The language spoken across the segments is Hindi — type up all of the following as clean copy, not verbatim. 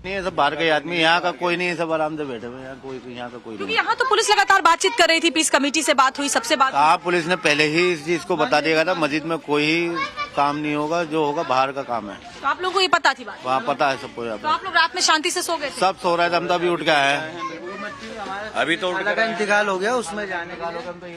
नहीं है, सब बाहर के आदमी, यहाँ का कोई नहीं है, सब आराम से बैठे हुए हैं, यहाँ का कोई क्योंकि नहीं। यहाँ तो पुलिस लगातार बातचीत कर रही थी, पीस कमेटी से बात हुई, सबसे बात हुई। कहा पुलिस ने पहले ही इस चीज को बता दिया था, मस्जिद में कोई काम नहीं होगा, जो होगा बाहर का काम है। तो आप लोगों को ये पता थी बात? वहाँ पता है सबको, यहाँ तो आप लोग रात में शांति से सो गए थे? सब सो रहे थे, हम तो अभी उठ के आए हैं। अभी तो इंतकाल हो गया, उसमें जाने का।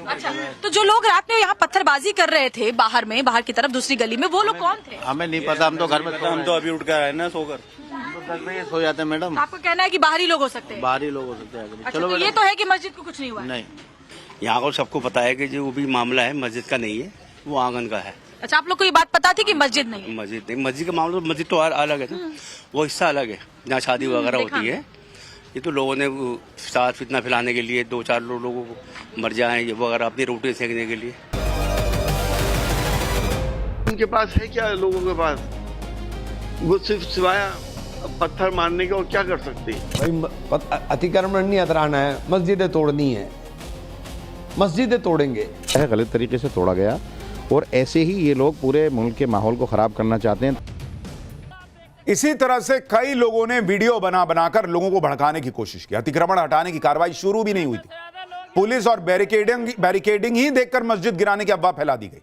अच्छा, तो जो लोग रात में यहाँ पत्थरबाजी कर रहे थे बाहर में, बाहर की तरफ दूसरी गली में, वो लोग कौन थे? हमें नहीं पता, हम तो घर में हम तो अभी उठ कर आए ना सोकर। हम तो 10 बजे सो जाते हैं मैडम। तो आपका कहना है कि बाहरी लोग हो सकते हैं? बाहरी लोग हो सकते हैं। अच्छा, चलो तो ये तो है कि मस्जिद को कुछ नहीं हुआ? नहीं, यहाँ को सबको पता है कि जो भी मामला है मस्जिद का नहीं है, वो आंगन का है। अच्छा, आप लोग को ये बात पता थी कि मस्जिद नहीं है? मस्जिद नहीं, मस्जिद का मामला, मस्जिद तो अलग है ना, वो हिस्सा अलग है जहाँ शादी वगैरह होती है। ये तो लोगों ने साथ फितना फैलाने के लिए, 2-4 लोगों को मर जाए ये वगैरह, अपनी रोटी सेकने के लिए। उनके पास है क्या? लोगों के पास वो सिर्फ सिवाय पत्थर मारने के और क्या कर सकते हैं? भाई अतिक्रमण नहीं हटाना है, मस्जिदें तोड़नी है, मस्जिदें तोड़ेंगे। गलत तरीके से तोड़ा गया और ऐसे ही ये लोग पूरे मुल्क के माहौल को खराब करना चाहते हैं। इसी तरह से कई लोगों ने वीडियो बनाकर लोगों को भड़काने की कोशिश की। अतिक्रमण हटाने की कार्रवाई शुरू भी नहीं हुई थी, पुलिस और बैरिकेडिंग ही देखकर मस्जिद गिराने की अफवाह फैला दी गई।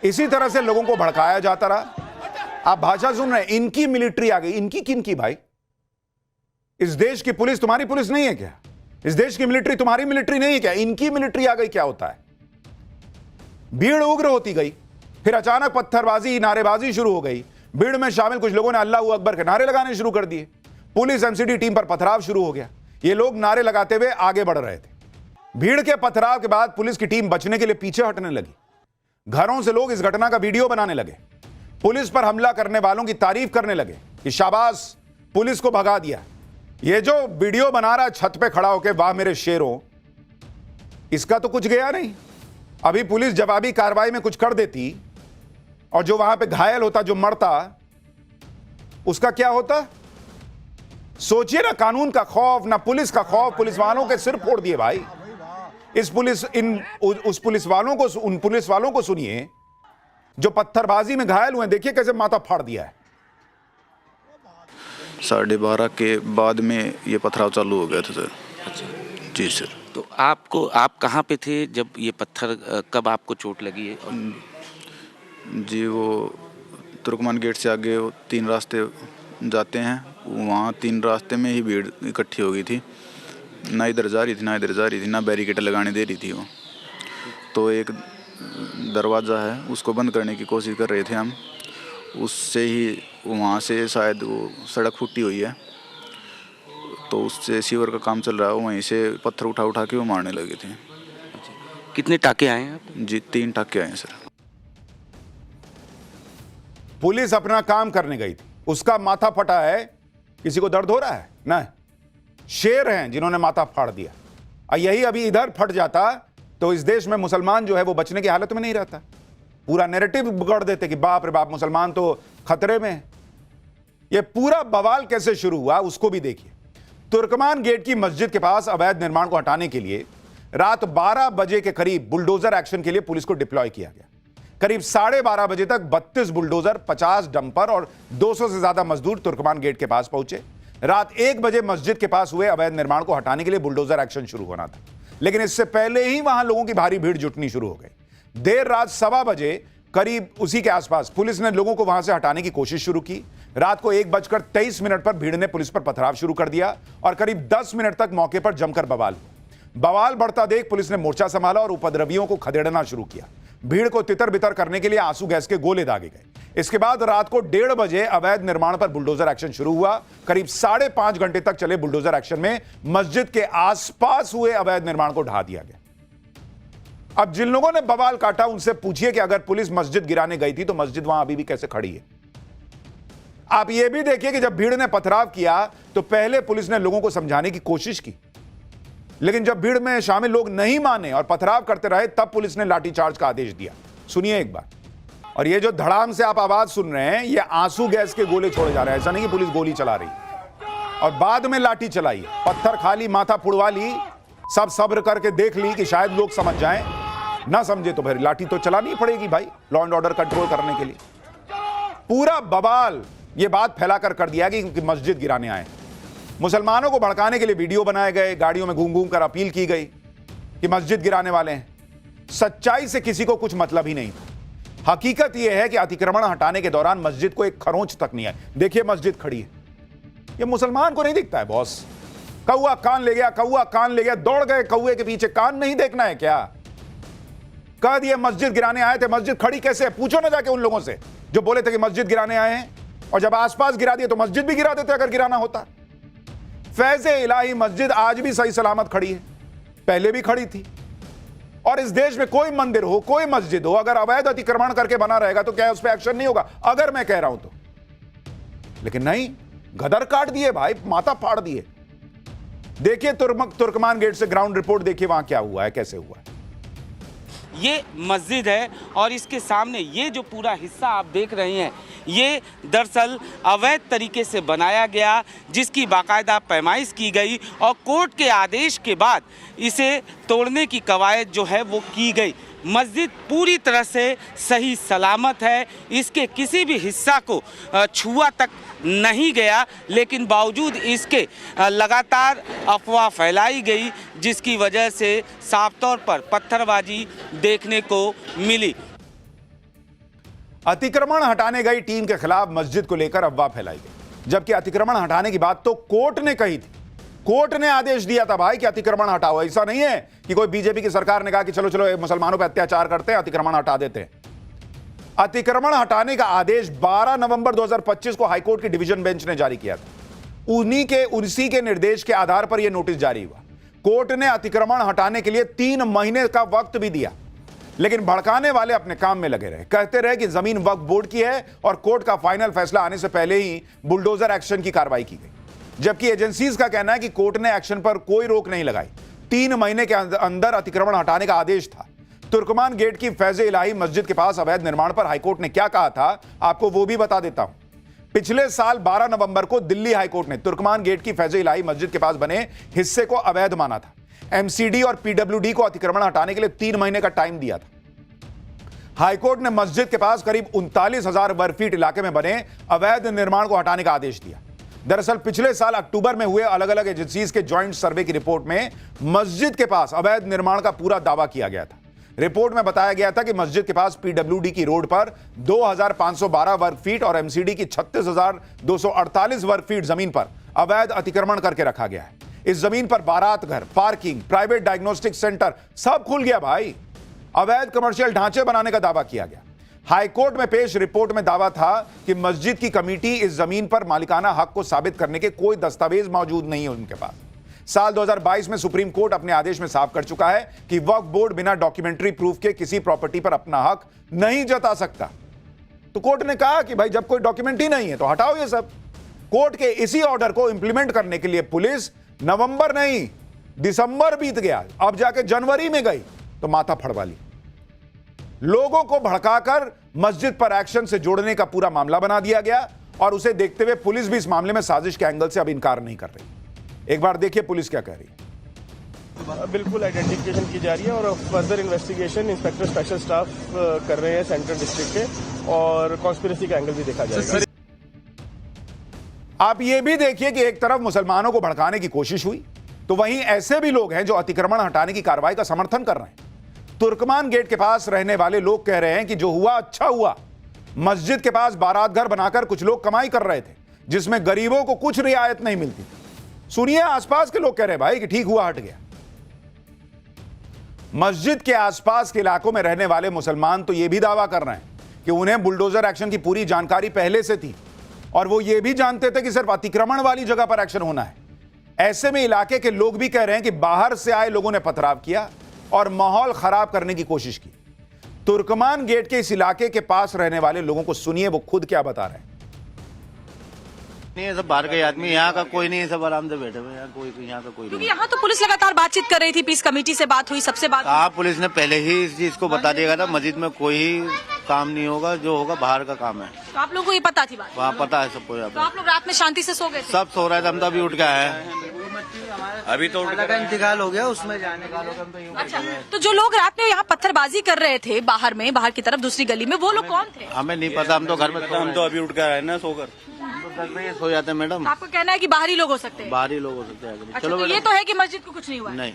इसी तरह से लोगों को भड़काया जाता रहा। आप भाषा सुन रहे हैं, इनकी मिलिट्री आ गई। इनकी किन की भाई? इस देश की पुलिस तुम्हारी पुलिस नहीं है क्या? इस देश की मिलिट्री तुम्हारी मिलिट्री नहीं है क्या? इनकी मिलिट्री आ गई। क्या होता है? भीड़ उग्र होती गई, फिर अचानक पत्थरबाजी, नारेबाजी शुरू हो गई। भीड़ में शामिल कुछ लोगों ने अल्लाहू अकबर के नारे लगाने शुरू कर दिए। पुलिस एमसीडी टीम पर पथराव शुरू हो गया। ये लोग नारे लगाते हुए आगे बढ़ रहे थे। भीड़ के पथराव के बाद पुलिस की टीम बचने के लिए पीछे हटने लगी। घरों से लोग इस घटना का वीडियो बनाने लगे। पुलिस पर हमला करने वालों की तारीफ करने लगे कि शाबाश, पुलिस को भगा दिया। ये जो वीडियो बना रहा छत पे खड़ा होकर, वाह मेरे शेरों, इसका तो कुछ गया नहीं। अभी पुलिस जवाबी कार्रवाई में कुछ कर देती और जो वहां पे घायल होता, जो मरता, उसका क्या होता? सोचिए ना, कानून का खौफ, ना पुलिस का खौफ, पुलिस वालों के सिर फोड़ दिए भाई। उस पुलिस वालों को सुनिए जो पत्थरबाजी में घायल हुए। देखिए कैसे माथा फाड़ दिया है। 12:30 के बाद में ये पथराव चालू हो गया था सर। अच्छा जी सर। तो आप कहाँ पे थे जब ये पत्थर, कब आपको चोट लगी है? जी, वो तुर्कमान गेट से आगे 3 रास्ते जाते हैं, वहाँ 3 रास्ते में ही भीड़ इकट्ठी हो गई थी। ना इधर जा रही थी, ना इधर जा रही थी, ना बैरिकेड लगाने दे रही थी वो। तो एक दरवाज़ा है, उसको बंद करने की कोशिश कर रहे थे हम। उससे ही वहाँ से शायद वो सड़क फूटी हुई है, तो उससे सीवर का काम चल रहा है, वहीं से पत्थर उठा के वो मारने लगे थे। कितने टाके आए हैं आप? जी, 3 टाके आए हैं सर। पुलिस अपना काम करने गई थी, उसका माथा फटा है। किसी को दर्द हो रहा है? नहीं, शेर हैं जिन्होंने माथा फाड़ दिया। और यही अभी इधर फट जाता तो इस देश में मुसलमान जो है वो बचने की हालत में नहीं रहता। पूरा नैरेटिव बिगाड़ देते कि बाप रे बाप, मुसलमान तो खतरे में है। ये पूरा बवाल कैसे शुरू हुआ उसको भी देखिए। तुर्कमान गेट की मस्जिद के पास अवैध निर्माण को हटाने के लिए रात 12 बजे के करीब बुलडोजर एक्शन के लिए पुलिस को डिप्लॉय किया गया। करीब 12:30 बजे तक 32 बुलडोजर, 50 डंपर और 200 से ज्यादा मजदूर तुर्कमान गेट के पास पहुंचे। रात 1 बजे मस्जिद के पास हुए अवैध निर्माण को हटाने के लिए बुलडोजर एक्शन शुरू होना था, लेकिन इससे पहले ही वहां लोगों की भारी भीड़ जुटनी शुरू हो गई। देर रात 1:15 बजे करीब उसी के आसपास पुलिस ने लोगों को वहां से हटाने की कोशिश शुरू की। रात को 1:23 पर भीड़ ने पुलिस पर पथराव शुरू कर दिया और करीब 10 मिनट तक मौके पर जमकर बवाल बढ़ता देख पुलिस ने मोर्चा संभाला और उपद्रवियों को खदेड़ना शुरू किया। भीड़ को तितर बितर करने के लिए आंसू गैस के गोले दागे गए। इसके बाद रात को 1:30 बजे अवैध निर्माण पर बुलडोजर एक्शन शुरू हुआ। करीब 5.5 घंटे तक चले बुलडोजर एक्शन में मस्जिद के आसपास हुए अवैध निर्माण को ढा दिया गया। अब जिन लोगों ने बवाल काटा उनसे पूछिए कि अगर पुलिस मस्जिद गिराने गई थी तो मस्जिद वहां अभी भी कैसे खड़ी है। आप यह भी देखिए कि जब भीड़ ने पथराव किया तो पहले पुलिस ने लोगों को समझाने की कोशिश की, लेकिन जब भीड़ में शामिल लोग नहीं माने और पथराव करते रहे तब पुलिस ने लाठीचार्ज का आदेश दिया। सुनिए एक बार। और ये जो धड़ाम से आप आवाज सुन रहे हैं, ये आंसू गैस के गोले छोड़े जा रहे हैं। ऐसा नहीं कि पुलिस गोली चला रही और बाद में लाठी चलाई, पत्थर खाली, माथा फुड़वा ली, सब सब्र करके देख ली कि शायद लोग समझ जाएं। ना समझे तो फिर लाठी तो चलानी पड़ेगी भाई, लॉ एंड ऑर्डर कंट्रोल करने के लिए। पूरा बवाल ये बात फैलाकर कर दिया कि मस्जिद गिराने आए। मुसलमानों को भड़काने के लिए वीडियो बनाए गए, गाड़ियों में घूम घूम कर अपील की गई कि मस्जिद गिराने वाले हैं। सच्चाई से किसी को कुछ मतलब ही नहीं था। हकीकत यह है कि अतिक्रमण हटाने के दौरान मस्जिद को एक खरोंच तक नहीं आई। देखिए मस्जिद खड़ी है, ये मुसलमान को नहीं दिखता है बॉस। कौआ कान ले गया, कौआ कान ले गया, दौड़ गए कौए के पीछे। कान नहीं देखना है क्या? कह दिए मस्जिद गिराने आए थे। मस्जिद खड़ी कैसे है? पूछो ना जाके उन लोगों से जो बोले थे कि मस्जिद गिराने आए हैं, और जब आसपास गिरा दिए तो मस्जिद भी गिरा देते अगर गिराना होता। फैज़े इलाही मस्जिद आज भी सही सलामत खड़ी है, पहले भी खड़ी थी। और इस देश में कोई मंदिर हो, कोई मस्जिद हो, अगर अवैध अतिक्रमण करके बना रहेगा तो क्या उस पर एक्शन नहीं होगा? अगर मैं कह रहा हूं तो। लेकिन नहीं, गदर काट दिए भाई, माथा फाड़ दिए। देखिए तुर्कमान गेट से ग्राउंड रिपोर्ट देखिए, वहां क्या हुआ है, कैसे हुआ है। ये मस्जिद है और इसके सामने ये जो पूरा हिस्सा आप देख रहे हैं, ये दरअसल अवैध तरीके से बनाया गया, जिसकी बाकायदा पैमाइश की गई और कोर्ट के आदेश के बाद इसे तोड़ने की कवायद जो है वो की गई। मस्जिद पूरी तरह से सही सलामत है, इसके किसी भी हिस्सा को छुआ तक नहीं गया, लेकिन बावजूद इसके लगातार अफवाह फैलाई गई, जिसकी वजह से साफ तौर पर पत्थरबाजी देखने को मिली। अतिक्रमण हटाने गई टीम के खिलाफ मस्जिद को लेकर अफवाह फैलाई गई, जबकि अतिक्रमण हटाने की बात तो कोर्ट ने कही थी। कोर्ट ने आदेश दिया था भाई कि अतिक्रमण हटाओ। ऐसा नहीं है कि कोई बीजेपी की सरकार ने कहा कि चलो चलो मुसलमानों पर अत्याचार करते हैं, अतिक्रमण हटा देते हैं। अतिक्रमण हटाने का आदेश 12 नवंबर 2025 को हाईकोर्ट की डिवीजन बेंच ने जारी किया था। उसी के निर्देश के आधार पर यह नोटिस जारी हुआ। कोर्ट ने अतिक्रमण हटाने के लिए 3 महीने का वक्त भी दिया, लेकिन भड़काने वाले अपने काम में लगे रहे। कहते रहे कि जमीन वक्फ बोर्ड की है और कोर्ट का फाइनल फैसला आने से पहले ही बुलडोजर एक्शन की कार्रवाई की गई, जबकि एजेंसीज का कहना है कि कोर्ट ने एक्शन पर कोई रोक नहीं लगाई। 3 महीने के अंदर अतिक्रमण हटाने का आदेश था। तुर्कमान गेट की फैज़े इलाही मस्जिद के पास अवैध निर्माण पर हाईकोर्ट ने क्या कहा था, आपको वो भी बता देता हूं। पिछले साल 12 नवंबर को दिल्ली हाईकोर्ट ने तुर्कमान गेट की फैज़े इलाही मस्जिद के पास बने हिस्से को अवैध माना था। एमसीडी और पीडब्ल्यूडी को अतिक्रमण हटाने के लिए 3 महीने का टाइम दिया था। हाईकोर्ट ने मस्जिद के पास करीब 39,000 वर्ग फीट इलाके में बने अवैध निर्माण को हटाने का आदेश दिया। दरअसल पिछले साल अक्टूबर में हुए अलग अलग एजेंसीज के ज्वाइंट सर्वे की रिपोर्ट में मस्जिद के पास अवैध निर्माण का पूरा दावा किया गया था। रिपोर्ट में बताया गया था कि मस्जिद के पास पीडब्ल्यूडी की रोड पर 2,512 वर्ग फीट और एमसीडी की 36,248 वर्ग फीट जमीन पर अवैध अतिक्रमण करके रखा गया है। इस जमीन पर बारात घर, पार्किंग, प्राइवेट डायग्नोस्टिक सेंटर सब खुल गया भाई। अवैध कमर्शियल ढांचे बनाने का दावा किया गया। हाईकोर्ट में पेश रिपोर्ट में दावा था कि मस्जिद की कमेटी इस जमीन पर मालिकाना हक को साबित करने के कोई दस्तावेज मौजूद नहीं है उनके पास। साल 2022 में सुप्रीम कोर्ट अपने आदेश में साफ कर चुका है कि वक्फ बोर्ड बिना डॉक्यूमेंट्री प्रूफ के किसी प्रॉपर्टी पर अपना हक नहीं जता सकता। तो कोर्ट ने कहा कि भाई जब कोई डॉक्यूमेंट ही नहीं है तो हटाओ ये सब। कोर्ट के इसी ऑर्डर को इंप्लीमेंट करने के लिए पुलिस नवंबर नहीं दिसंबर बीत गया, अब जाके जनवरी में गई तो माथा फड़वा ली। लोगों को भड़काकर मस्जिद पर एक्शन से जोड़ने का पूरा मामला बना दिया गया और उसे देखते हुए पुलिस भी इस मामले में साजिश के एंगल से अब इनकार नहीं कर रही। एक बार देखिए पुलिस क्या कह रही है। बिल्कुल आइडेंटिफिकेशन की जा रही है और further investigation inspector special staff कर रहे हैं सेंट्रल डिस्ट्रिक्ट के, और कॉन्स्पिरेसी का एंगल भी देखा जाएगा। आप ये भी देखिए कि एक तरफ मुसलमानों को भड़काने की कोशिश हुई तो वहीं ऐसे भी लोग हैं जो अतिक्रमण हटाने की कार्रवाई का समर्थन कर रहे हैं। तुर्कमान गेट के पास रहने वाले लोग कह रहे हैं कि जो हुआ अच्छा हुआ। मस्जिद के पास बारात घर बनाकर कुछ लोग कमाई कर रहे थे, जिसमें गरीबों को कुछ रियायत नहीं मिलती। सुनिए आसपास के लोग कह रहे हैं भाई कि ठीक हुआ, हट गया। मस्जिद के आसपास के इलाकों में रहने वाले मुसलमान तो यह भी दावा कर रहे हैं कि उन्हें बुलडोजर एक्शन की पूरी जानकारी पहले से थी और वो ये भी जानते थे कि सिर्फ अतिक्रमण वाली जगह पर एक्शन होना है। ऐसे में इलाके के लोग भी कह रहे हैं कि बाहर से आए लोगों ने पथराव किया और माहौल खराब करने की कोशिश की। तुर्कमान गेट के इस इलाके के पास रहने वाले लोगों को सुनिए वो खुद क्या बता रहे हैं। नहीं है, सब बाहर के आदमी, यहाँ का कोई नहीं है, सब आराम से बैठे हुए हैं। कोई यहाँ का कोई क्योंकि नहीं। यहाँ तो पुलिस लगातार बातचीत कर रही थी, पीस कमेटी से बात हुई, सबसे बात हुई। पुलिस ने पहले ही इस चीज को बता दिया था, मस्जिद में कोई काम नहीं होगा, जो होगा बाहर का काम है। तो आप लोगों को ये पता थी बात? वहाँ पता है सबको। तो आप लोग रात में शांति से सो गए थे? सब सो रहे थे, हम तो अभी उठ गए हैं। अभी तो का इंतकाल हो गया, उसमें जाने का। अच्छा, तो जो लोग रात में यहाँ पत्थरबाजी कर रहे थे बाहर की तरफ दूसरी गली में, वो लोग कौन थे? हमें नहीं पता, हम तो घर में। हम तो अभी उठ कर आए ना सोकर। 10 बजे सो जाते हैं मैडम। तो आपका कहना है कि बाहरी लोग हो सकते हैं? बाहरी लोग हो सकते हैं। अच्छा, चलो तो ये मैडम। तो है कि मस्जिद को कुछ नहीं हुआ? नहीं,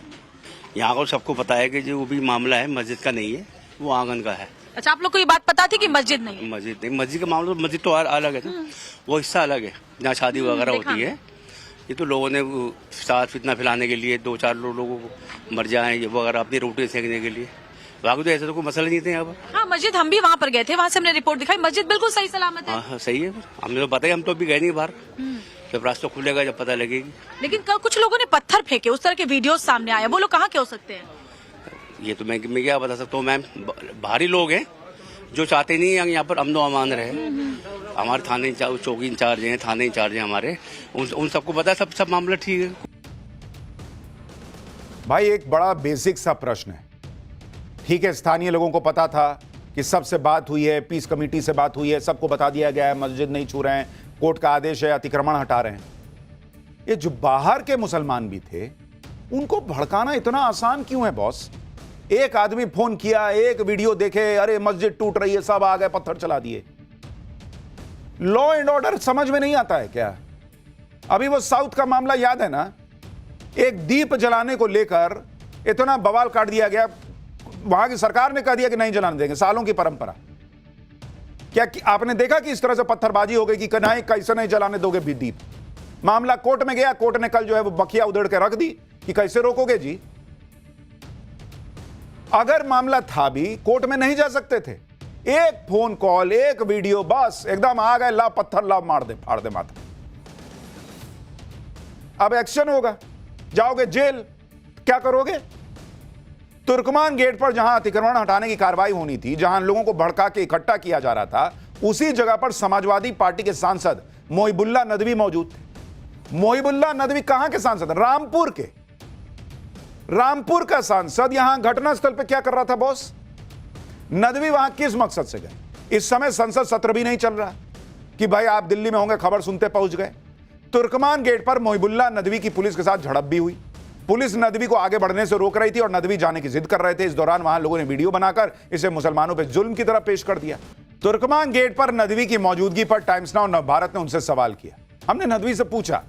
यहाँ को सबको पता है कि जो भी मामला है मस्जिद का नहीं है, वो आंगन का है। अच्छा, आप लोग को ये बात पता थी कि मस्जिद नहीं है? मस्जिद नहीं, मस्जिद का मामला, मस्जिद तो अलग है ना, वो हिस्सा अलग है जहाँ शादी वगैरह देखा होती है। ये तो लोगों ने वो साथ फितना फैलाने के लिए 2-4 लोगों को मर जाए ये वगैरह अपनी रोटी सेकने के लिए। बाकी तो ऐसे तो कोई मसला नहीं थे यहाँ पर। हाँ, मस्जिद हम भी वहाँ पर गए थे, वहाँ से हमने रिपोर्ट दिखाई, मस्जिद बिल्कुल सही सलामत है। हाँ सही है, हमें तो पता है, हम तो अभी गए नहीं बाहर, जब रास्ता खुलेगा जब पता लगेगी। लेकिन कुछ लोगों ने पत्थर फेंके, उस तरह के वीडियोस सामने आए, वो लोग कहाँ के हो सकते हैं? ये तो मैं क्या बता सकता हूँ मैम, बाहरी लोग हैं जो चाहते नहीं है यहाँ पर अमन व अमान रहे। हमारे थाने चौकी इंचार्ज हैं, थाने इंचार्ज हैं हमारे, उन सबको पता है, सब मामला ठीक है। भाई एक बड़ा बेसिक सा प्रश्न है। ठीक है, स्थानीय लोगों को पता था कि सबसे बात हुई है, पीस कमेटी से बात हुई है, सबको बता दिया गया है, मस्जिद नहीं छू रहे हैं, कोर्ट का आदेश है, अतिक्रमण हटा रहे हैं। ये जो बाहर के मुसलमान भी थे, उनको भड़काना इतना आसान क्यों है बॉस? एक आदमी फोन किया, एक वीडियो देखे, अरे मस्जिद टूट रही है, सब आ गए, पत्थर चला दिए। लॉ एंड ऑर्डर समझ में नहीं आता है क्या? अभी वो साउथ का मामला याद है ना, एक दीप जलाने को लेकर इतना बवाल काट दिया गया, वहां की सरकार ने कह दिया कि नहीं जलाने देंगे, सालों की परंपरा। क्या आपने देखा कि इस तरह से पत्थरबाजी हो गई कि नहीं, कैसे नहीं जलाने दोगे भी दीप? मामला कोर्ट में गया, कोर्ट ने कल जो है वो बखिया उधेड़ के रख दी कि कैसे रोकोगे जी। अगर मामला था भी, कोर्ट में नहीं जा सकते थे। एक फोन कॉल, एक वीडियो, बस एकदम आ गए, ला पत्थर, ला मार दे, फाड़ दे माथा। अब एक्शन होगा, जाओगे जेल, क्या करोगे? तुर्कमान गेट पर जहां अतिक्रमण हटाने की कार्रवाई होनी थी, जहां लोगों को भड़का के इकट्ठा किया जा रहा था, उसी जगह पर समाजवादी पार्टी के सांसद मोहिबुल्लाह नदवी मौजूद थे। मोहिबुल्लाह नदवी कहां के सांसद? रामपुर के। रामपुर का सांसद यहां घटनास्थल पे क्या कर रहा था बॉस? नदवी वहां किस मकसद से गए? इस समय संसद सत्र भी नहीं चल रहा कि भाई आप दिल्ली में होंगे, खबर सुनते पहुंच गए। तुर्कमान गेट पर मोहिबुल्लाह नदवी की पुलिस के साथ झड़प भी हुई। पुलिस नदवी को आगे बढ़ने से रोक रही थी और नदवी जाने की जिद कर रहे थे। इस दौरान वहां लोगों ने वीडियो बनाकर इसे मुसलमानों पर जुल्म की तरह पेश कर दिया। तुर्कमान गेट पर नदवी की मौजूदगी पर टाइम्स नाउ नवभारत ने उनसे सवाल किया। हमने नदवी से पूछा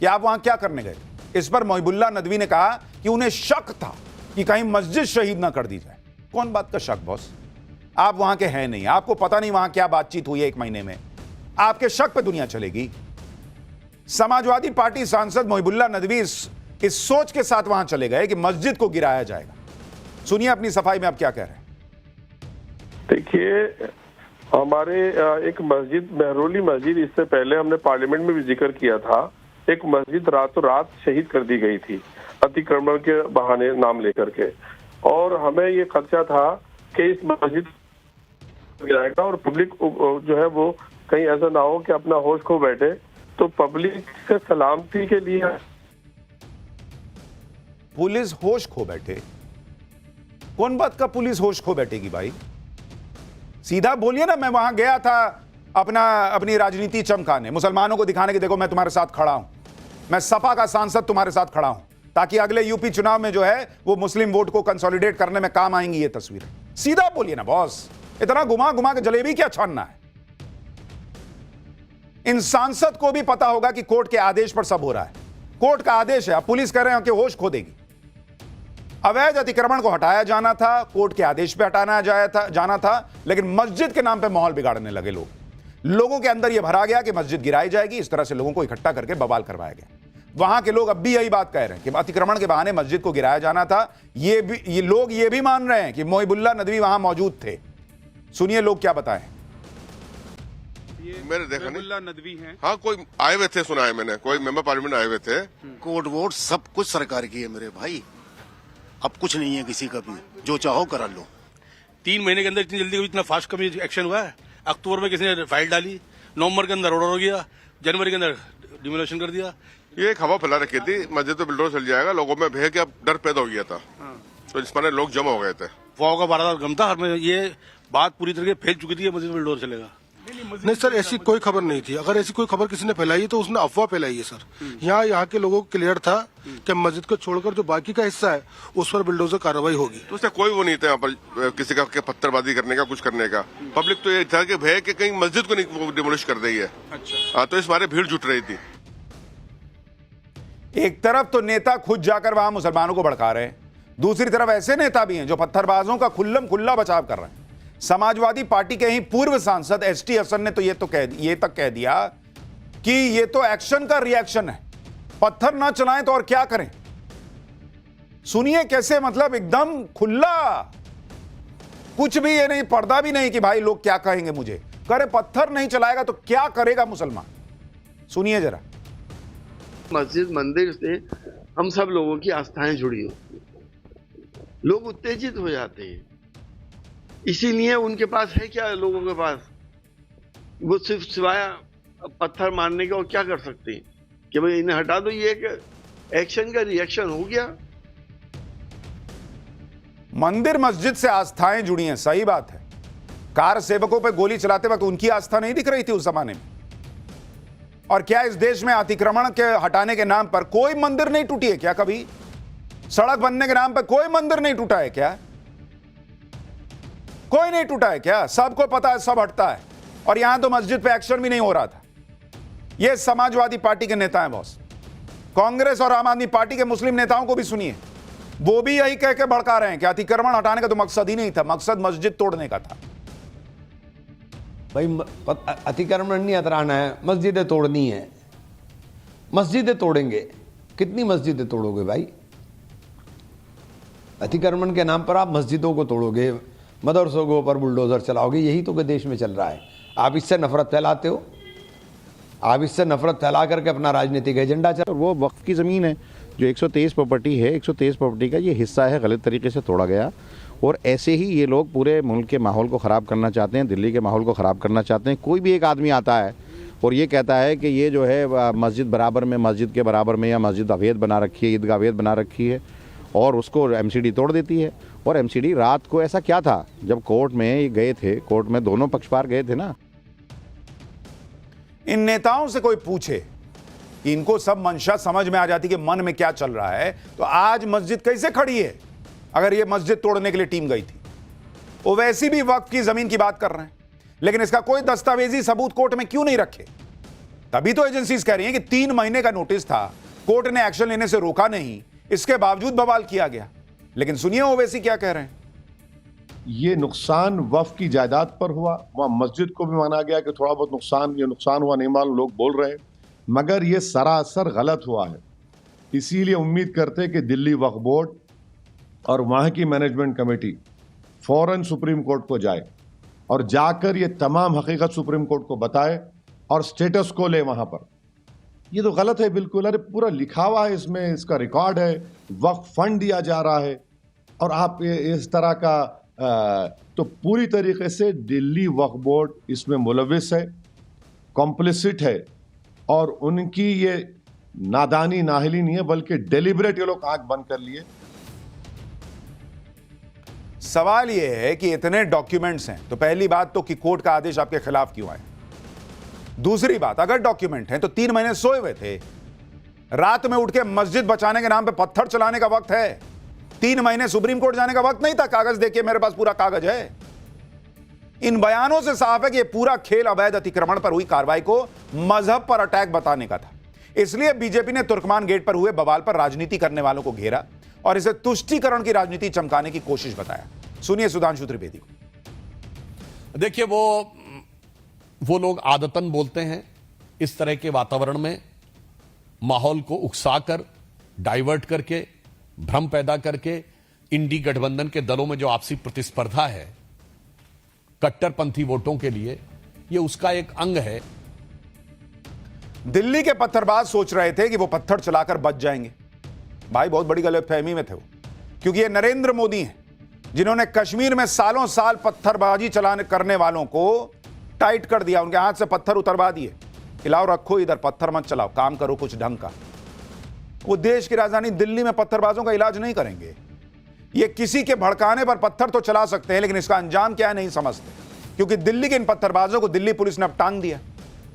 कि आप वहां क्या करने गए? इस पर मोहिबुल्लाह नदवी ने कहा कि उन्हें शक था कि कहीं मस्जिद शहीद ना कर दी जाए। कौन बात का शक बॉस? आप वहां के हैं नहीं, आपको पता नहीं वहां क्या बातचीत हुई है 1 महीने में। आपके शक पे दुनिया चलेगी? समाजवादी पार्टी सांसद मोहिबुल्लाह नदवी इस सोच के साथ वहां चले गए कि मस्जिद को गिराया जाएगा। सुनिए अपनी सफाई में आप क्या कह रहे हैं। देखिए, हमारे एक मस्जिद, महरौली मस्जिद, इससे पहले हमने पार्लियामेंट में भी जिक्र किया था, एक मस्जिद रातों रात शहीद कर दी गई थी अतिक्रमण के बहाने नाम लेकर के, और हमें ये खदशा था कि इस मस्जिद गिराएगा और पब्लिक जो है वो कहीं ऐसा ना हो कि अपना होश खो बैठे। तो पब्लिक से सलामती के लिए पुलिस होश खो बैठे? कौन बात का पुलिस होश खो बैठेगी भाई? सीधा बोलिए ना। मैं वहां गया था अपनी राजनीति चमकाने, मुसलमानों को दिखाने की देखो मैं तुम्हारे साथ खड़ा हूं, मैं सपा का सांसद तुम्हारे साथ खड़ा हूं, ताकि अगले यूपी चुनाव में जो है वो मुस्लिम वोट को कंसोलिडेट करने में काम आएंगी ये तस्वीरें। सीधा बोलिए ना बॉस, इतना घुमा घुमा के जलेबी क्या छानना है? इन सांसद को भी पता होगा कि कोर्ट के आदेश पर सब हो रहा है। कोर्ट का आदेश है, अब पुलिस कह रहे हैं कि होश खो देगी। अवैध अतिक्रमण को हटाया जाना था, कोर्ट के आदेश पे हटाना जाना था, लेकिन मस्जिद के नाम पे माहौल बिगाड़ने लगे लोगों के अंदर यह भरा गया कि मस्जिद गिराई जाएगी। इस तरह से लोगों को इकट्ठा करके बवाल करवाया गया। वहां के लोग अब भी यही बात कह रहे हैं कि अतिक्रमण के बहाने मस्जिद को गिराया जाना था। ये लोग ये भी मान रहे हैं कि मोहिबुल्लाह नदवी वहां मौजूद थे। सुनिए लोग क्या बताएं। मैंने देखा नहीं, नदवी हैं। हाँ, कोई आए हुए थे, सुना है मैंने, कोई मेंबर पार्लियामेंट आए हुए थे। कोर्ट वोट सब कुछ सरकार की है मेरे भाई, अब कुछ नहीं है किसी का भी, जो चाहो करा लो। 3 महीने के अंदर इतनी जल्दी इतना फास्ट कभी एक्शन हुआ है? अक्टूबर में किसी ने फाइल डाली, नवंबर के अंदर ऑर्डर हो गया, जनवरी के अंदर डिमोलिशन कर दिया। ये एक हवा फैला रखी थी, मस्जिद तो बिल्डर चल जाएगा, लोगों में भय के अब डर पैदा हो गया था, तो इस पर लोग जमा हो गए थे। फौज का 12 गम था, ये बात पूरी तरह फैल चुकी थी, मस्जिद बिल्डर चलेगा। नहीं सर, ऐसी कोई खबर नहीं थी। अगर ऐसी कोई खबर किसी ने फैलाई है तो उसने अफवाह फैलाई है सर। यहाँ के लोगों को क्लियर था कि मस्जिद को छोड़कर जो बाकी का हिस्सा है उस पर बुलडोजर कार्रवाई होगी। तो उससे कोई वो नहीं था यहाँ पर किसी का पत्थरबाजी करने का, कुछ करने का। पब्लिक तो ये था कि भय कि कहीं मस्जिद को नहीं डिमोलिश कर दी है। अच्छा। तो इस बारे भीड़ जुट रही थी। एक तरफ तो नेता खुद जाकर वहां मुसलमानों को भड़का रहे हैं, दूसरी तरफ ऐसे नेता भी हैं जो पत्थरबाजों का खुल्ला बचाव कर रहे हैं। समाजवादी पार्टी के ही पूर्व सांसद एसटी हसन ने तो ये तक कह दिया कि ये तो एक्शन का रिएक्शन है, पत्थर ना चलाएं तो और क्या करें। सुनिए कैसे, मतलब एकदम खुला, कुछ भी ये नहीं, पर्दा भी नहीं कि भाई लोग क्या कहेंगे मुझे। करे पत्थर नहीं चलाएगा तो क्या करेगा मुसलमान, सुनिए जरा। मस्जिद मंदिर से हम सब लोगों की आस्थाएं जुड़ी होती हैं, लोग उत्तेजित हो जाते हैं। इसीलिए उनके पास है क्या, लोगों के पास वो सिर्फ सिवाय पत्थर मारने के और क्या कर सकते हैं कि भाई इन्हें हटा दो। ये एक एक्शन का रिएक्शन हो गया। मंदिर मस्जिद से आस्थाएं जुड़ी हैं, सही बात है। कार सेवकों पे गोली चलाते वक्त उनकी आस्था नहीं दिख रही थी उस जमाने में। और क्या इस देश में अतिक्रमण के हटाने के नाम पर कोई मंदिर नहीं टूटी है क्या? कभी सड़क बनने के नाम पर कोई मंदिर नहीं टूटा है क्या? कोई नहीं टूटा है क्या? सबको पता है, सब हटता है। और यहां तो मस्जिद पे एक्शन भी नहीं हो रहा था। ये समाजवादी पार्टी के नेता हैं बॉस। कांग्रेस और आम आदमी पार्टी के मुस्लिम नेताओं को भी सुनिए, वो भी यही कह के भड़का रहे हैं कि अतिक्रमण हटाने का तो मकसद ही नहीं था, मकसद मस्जिद तोड़ने का था। भाई अतिक्रमण नहीं हटाना है, मस्जिदें तोड़नी है। मस्जिदें तोड़ेंगे, कितनी मस्जिदें तोड़ोगे भाई? अतिक्रमण के नाम पर आप मस्जिदों को तोड़ोगे, मदरसों के ऊपर बुलडोजर चलाओगे, यही तो देश में चल रहा है। आप इससे नफरत फैलाते हो, आप इससे नफरत फैला करके अपना राजनीतिक एजेंडा चला। वो वक्फ की ज़मीन है जो 123 प्रॉपर्टी है, 123 प्रॉपर्टी का ये हिस्सा है, गलत तरीके से तोड़ा गया। और ऐसे ही ये लोग पूरे मुल्क के माहौल को ख़राब करना चाहते हैं, दिल्ली के माहौल को ख़राब करना चाहते हैं। कोई भी एक आदमी आता है और ये कहता है कि ये जो है मस्जिद बराबर में, मस्जिद के बराबर में, या मस्जिद अवैध बना रखी है, ईदगाह अवैध बना रखी है, और उसको एमसीडी तोड़ देती है। और एमसीडी रात को, ऐसा क्या था जब कोर्ट में गए थे, कोर्ट में दोनों पक्षकार गए थे ना। इन नेताओं से कोई पूछे कि इनको सब मंशा समझ में आ जाती कि मन में क्या चल रहा है, तो आज मस्जिद कैसे खड़ी है अगर ये मस्जिद तोड़ने के लिए टीम गई थी। वो वैसी भी वक्फ की जमीन की बात कर रहे हैं, लेकिन इसका कोई दस्तावेजी सबूत कोर्ट में क्यों नहीं रखे? तभी तो एजेंसीज कह रही हैं कि 3 महीने का नोटिस था, कोर्ट ने एक्शन लेने से रोका नहीं, इसके बावजूद बवाल किया गया। लेकिन सुनिए ओवैसी क्या कह रहे हैं। ये नुकसान वक्फ की जायदाद पर हुआ, वहाँ मस्जिद को भी माना गया कि थोड़ा बहुत नुकसान हुआ, नहीं मालूम, लोग बोल रहे हैं, मगर ये सरासर गलत हुआ है। इसीलिए उम्मीद करते हैं कि दिल्ली वक्फ बोर्ड और वहाँ की मैनेजमेंट कमेटी फौरन सुप्रीम कोर्ट को जाए और जाकर ये तमाम हकीकत सुप्रीम कोर्ट को बताए और स्टेटस को ले वहाँ पर। ये तो गलत है बिल्कुल। अरे पूरा लिखा हुआ है इसमें, इसका रिकॉर्ड है, वक्फ फंड दिया जा रहा है, और आप इस तरह का तो पूरी तरीके से दिल्ली वक्फ बोर्ड इसमें मुलविस है, कॉम्प्लिसिट है, और उनकी ये नादानी नाहिली नहीं है, बल्कि डेलिबरेट ये लोग आंख बंद कर लिए। सवाल यह है कि इतने डॉक्यूमेंट्स हैं तो पहली बात तो कि कोर्ट का आदेश आपके खिलाफ क्यों आए? दूसरी बात, अगर डॉक्यूमेंट हैं तो 3 महीने सोए हुए थे, रात में उठ के मस्जिद बचाने के नाम पे पत्थर चलाने का वक्त है। 3 महीने सुप्रीम कोर्ट जाने का वक्त नहीं था। कागज देखिए, मेरे पास पूरा कागज है। इन बयानों से साफ है कि यह पूरा खेल अवैध अतिक्रमण पर हुई कार्रवाई को मजहब पर अटैक बताने का था। इसलिए बीजेपी ने तुर्कमान गेट पर हुए बवाल पर राजनीति करने वालों को घेरा और इसे तुष्टीकरण की राजनीति चमकाने की कोशिश बताया। सुनिए सुधांशु त्रिवेदी को। देखिए, वो लोग आदतन बोलते हैं इस तरह के वातावरण में, माहौल को उकसाकर, डाइवर्ट करके, भ्रम पैदा करके। इंडी गठबंधन के दलों में जो आपसी प्रतिस्पर्धा है कट्टरपंथी वोटों के लिए, ये उसका एक अंग है। दिल्ली के पत्थरबाज सोच रहे थे कि वो पत्थर चलाकर बच जाएंगे। भाई बहुत बड़ी गलतफहमी में थे वो, क्योंकि ये नरेंद्र मोदी हैं जिन्होंने कश्मीर में सालों साल पत्थरबाजी चलाने करने वालों को टाइट कर दिया, उनके हाथ से पत्थर उतरवा दिए। खिलाओ, रखो इधर, पत्थर मत चलाओ, काम करो कुछ ढंग का। वो देश की राजधानी दिल्ली में पत्थरबाजों का इलाज नहीं करेंगे। ये किसी के भड़काने पर पत्थर तो चला सकते हैं, लेकिन इसका अंजाम क्या है नहीं समझते। क्योंकि दिल्ली के इन पत्थरबाजों को दिल्ली पुलिस ने अब टांग दिया।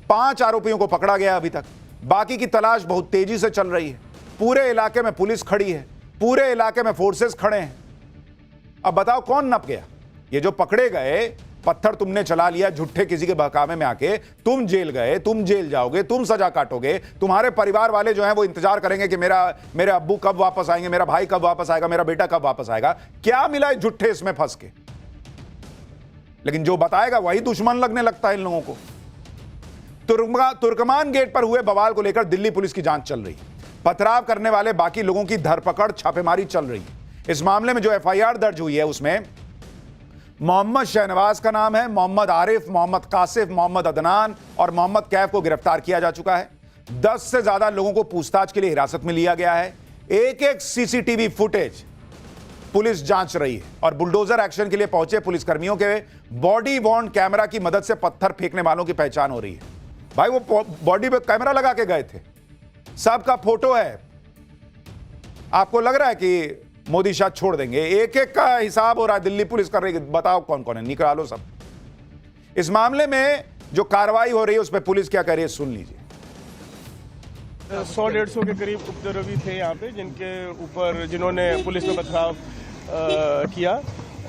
5 आरोपियों को पकड़ा गया अभी तक, बाकी की तलाश बहुत तेजी से चल रही है। पूरे इलाके में पुलिस खड़ी है, पूरे इलाके में फोर्सेस खड़े हैं। अब बताओ कौन नप गया? ये जो पकड़े गए, पत्थर तुमने चला लिया झूठे किसी के बहकावे में आके, तुम जेल गए, तुम जेल जाओगे, तुम सजा काटोगे। तुम्हारे परिवार वाले जो हैं वो इंतजार करेंगे कि मेरे अब्बू कब वापस आएंगे, मेरा भाई कब वापस आएगा, मेरा बेटा कब वापस आएगा। क्या मिला है झूठे इसमें फंस के? लेकिन जो बताएगा वही दुश्मन लगने लगता है इन लोगों को। तुर्कमान गेट पर हुए बवाल को लेकर दिल्ली पुलिस की जांच चल रही है। पथराव करने वाले बाकी लोगों की धरपकड़, छापेमारी चल रही है। इस मामले में जो एफआईआर दर्ज हुई है उसमें मोहम्मद शहनवाज का नाम है, मोहम्मद आरिफ, मोहम्मद कासिफ, मोहम्मद अदनान और मोहम्मद कैफ को गिरफ्तार किया जा चुका है। 10 से ज्यादा लोगों को पूछताछ के लिए हिरासत में लिया गया है। एक एक सीसीटीवी फुटेज पुलिस जांच रही है और बुलडोजर एक्शन के लिए पहुंचे पुलिसकर्मियों के बॉडी वॉर्न कैमरा की मदद से पत्थर फेंकने वालों की पहचान हो रही है। भाई वो बॉडी पे कैमरा लगा के गए थे, सबका फोटो है। आपको लग रहा है कि मोदी शायद छोड़ देंगे? एक एक का हिसाब हो रहा है, दिल्ली पुलिस कर रही है। बताओ कौन कौन है, निकालो सब। इस मामले में जो कार्रवाई हो रही है उस पर पुलिस क्या कह रही है, सुन लीजिए। 100-150 के करीब उपद्रवी थे यहाँ पे, जिन्होंने पुलिस में पथराव किया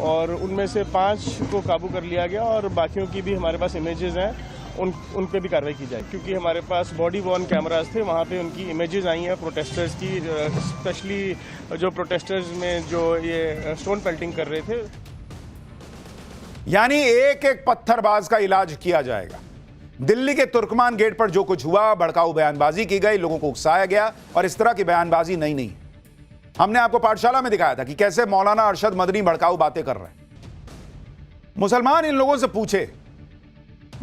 और उनमें से 5 को काबू कर लिया गया और बाकियों की भी हमारे पास इमेजेस हैं, उन पे भी कार्रवाई की जाए। क्योंकि हमारे पास बॉडी वॉर्न कैमरास थे, वहाँ पे उनकी इमेजेस आई हैं प्रोटेस्टर्स की, स्पेशली जो प्रोटेस्टर्स में जो ये स्टोन पेल्टिंग कर रहे थे। यानी एक एक पत्थरबाज का इलाज किया जाएगा। दिल्ली के तुर्कमान गेट पर जो कुछ हुआ, भड़काऊ बयानबाजी की गई, लोगों को उकसाया गया और इस तरह की बयानबाजी नई नहीं। हमने आपको पाठशाला में दिखाया था कि कैसे मौलाना अरशद मदनी भड़काऊ बातें कर रहे हैं। मुसलमान इन लोगों से पूछे,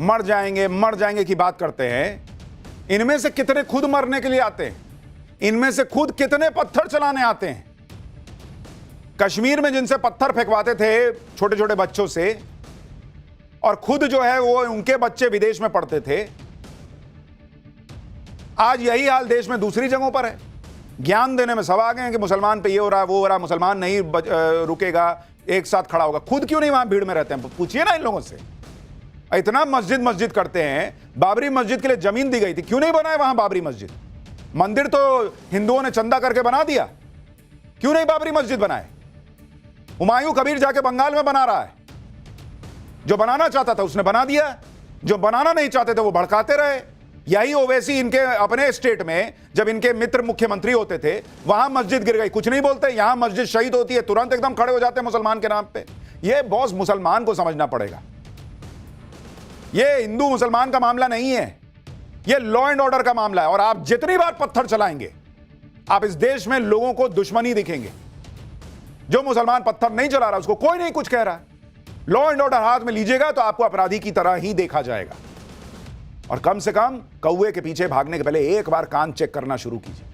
मर जाएंगे की बात करते हैं। इनमें से कितने खुद मरने के लिए आते हैं? इनमें से खुद कितने पत्थर चलाने आते हैं? कश्मीर में जिनसे पत्थर फेंकवाते थे छोटे छोटे बच्चों से, और खुद जो है वो उनके बच्चे विदेश में पढ़ते थे, आज यही हाल देश में दूसरी जगहों पर है। ज्ञान देने में सब आ गए हैं कि मुसलमान पे ये हो रहा है, वो हो रहा है, मुसलमान नहीं रुकेगा, एक साथ खड़ा होगा। खुद क्यों नहीं वहां भीड़ में रहते हैं? पूछिए ना इन लोगों से। इतना मस्जिद करते हैं। बाबरी मस्जिद के लिए जमीन दी गई थी, क्यों नहीं बनाए वहां बाबरी मस्जिद? मंदिर तो हिंदुओं ने चंदा करके बना दिया, क्यों नहीं बाबरी मस्जिद बनाए? हुमायूं कबीर जाके बंगाल में बना रहा है। जो बनाना चाहता था उसने बना दिया, जो बनाना नहीं चाहते थे वो भड़काते रहे। यही ओवैसी इनके अपने स्टेट में जब इनके मित्र मुख्यमंत्री होते थे, वहां मस्जिद गिर गई, कुछ नहीं बोलते। यहां मस्जिद शहीद होती है, तुरंत एकदम खड़े हो जाते हैं मुसलमान के नाम पे। ये बॉस मुसलमान को समझना पड़ेगा। ये हिंदू मुसलमान का मामला नहीं है, ये लॉ एंड ऑर्डर का मामला है। और आप जितनी बार पत्थर चलाएंगे, आप इस देश में लोगों को दुश्मनी दिखेंगे। जो मुसलमान पत्थर नहीं चला रहा उसको कोई नहीं कुछ कह रहा। लॉ एंड ऑर्डर हाथ में लीजिएगा तो आपको अपराधी की तरह ही देखा जाएगा। और कम से कम कौवे के पीछे भागने के पहले एक बार कान चेक करना शुरू कीजिए।